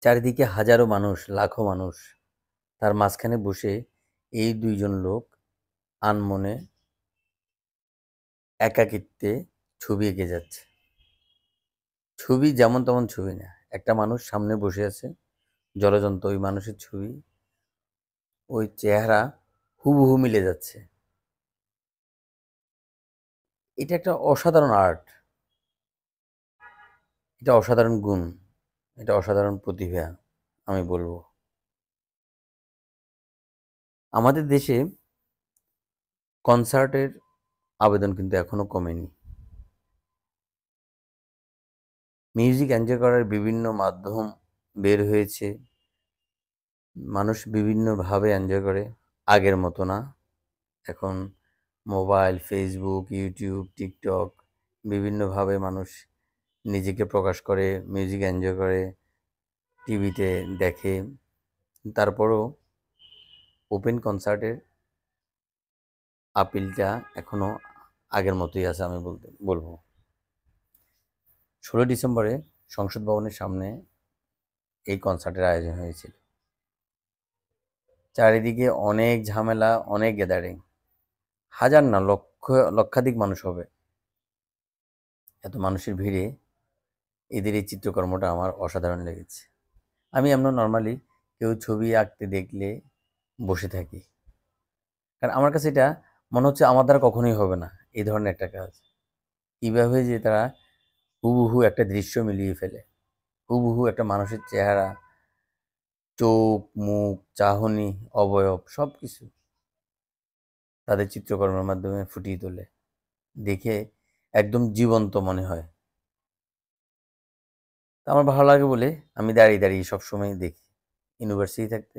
চারিদিকে হাজারো মানুষ, লাখো মানুষ, তার মাঝখানে বসে এই দুইজন লোক আনমনে একাকিত্বে ছবি এঁকে যাচ্ছে। ছবি যেমন তেমন ছবি না, একটা মানুষ সামনে বসে আছে, জলজন্ত ওই মানুষের ছবি, ওই চেহারা হুবহু মিলে যাচ্ছে। এটা একটা অসাধারণ আর্ট, এটা অসাধারণ গুণ, এটা অসাধারণ প্রতিভা আমি বলবো। আমাদের দেশে কনসার্টের আবেদন কিন্তু এখনো কমেনি। মিউজিক এনজয় করার বিভিন্ন মাধ্যম বের হয়েছে, মানুষ বিভিন্নভাবে এনজয় করে, আগের মতো না। এখন মোবাইল, ফেসবুক, ইউটিউব, টিকটক বিভিন্নভাবে মানুষ নিজেকে প্রকাশ করে, মিউজিক এনজয় করে, টিভিতে দেখে। তারপরও ওপেন কনসার্টের আপিলটা এখনও আগের মতোই আছে আমি বলবো। 16 ডিসেম্বরে সংসদ ভবনের সামনে এই কনসার্টের আয়োজন হয়েছিল। চারিদিকে অনেক ঝামেলা, অনেক গ্যাদারিং, হাজার না লক্ষাধিক মানুষ হবে। এত মানুষের ভিড়ে এদের এই চিত্রকর্মটা আমার অসাধারণ লেগেছে। আমি এমন নর্মালি কেউ ছবি আঁকতে দেখলে বসে থাকি, কারণ আমার কাছে এটা মনে হচ্ছে আমার দ্বারা কখনোই হবে না এই ধরনের একটা কাজ। কীভাবে যে তারা হুবহু একটা দৃশ্য মিলিয়ে ফেলে, হুবহু একটা মানুষের চেহারা, চোখ, মুখ, চাহনি, অবয়ব সব কিছু তাদের চিত্রকর্মের মাধ্যমে ফুটিয়ে তোলে, দেখে একদম জীবন্ত মনে হয়। তা আমার ভালো লাগে বলে আমি দাঁড়িয়ে দাঁড়িয়ে সবসময় দেখি। ইউনিভার্সিটি থাকতে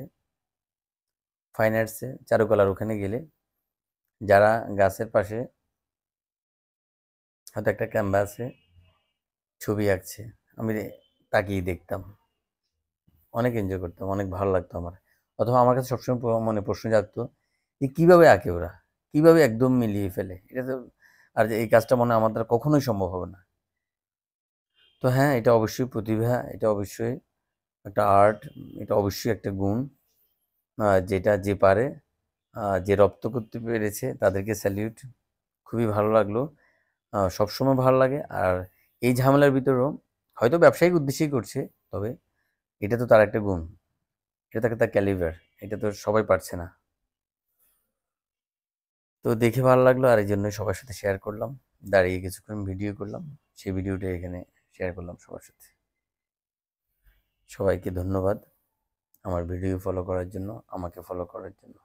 ফাইন আর্টসে চারুকলার ওখানে গেলে যারা গাছের পাশে হয়তো একটা ক্যানভাসে ছবি আঁকছে, আমি তাকিয়ে দেখতাম, অনেক এনজয় করতাম, অনেক ভালো লাগতো আমার। অথবা আমার কাছে সবসময় মনে প্রশ্ন জাগতো যে কীভাবে আঁকে ওরা, কীভাবে একদম মিলিয়ে ফেলে এটা তো। আর যে এই কাজটা মনে হয় আমার দ্বারা কখনোই সম্ভব হবে না। তো হ্যাঁ, এটা অবশ্যই প্রতিভা, এটা অবশ্যই একটা আর্ট, এটা অবশ্যই একটা গুণ, যেটা যে পারে, যে রপ্ত করতে পেরেছে তাদেরকে স্যালিউট। খুবই ভালো লাগলো, সবসময় ভালো লাগে। আর এই ঝামেলার ভিতরেও হয়তো ব্যবসায়িক উদ্দেশ্যেই করছে, তবে এটা তো তার একটা গুণ, এটা তাকে তার ক্যালিবার, এটা তো সবাই পারছে না। তো দেখে ভালো লাগলো, আর এই জন্যই সবার সাথে শেয়ার করলাম, দাঁড়িয়ে কিছুক্ষণ ভিডিও করলাম, সেই ভিডিওটা এখানে শেয়ার করলাম সবার সাথে। সবাইকে ধন্যবাদ আমার ভিডিও ফলো করার জন্য, আমাকে ফলো করার জন্য।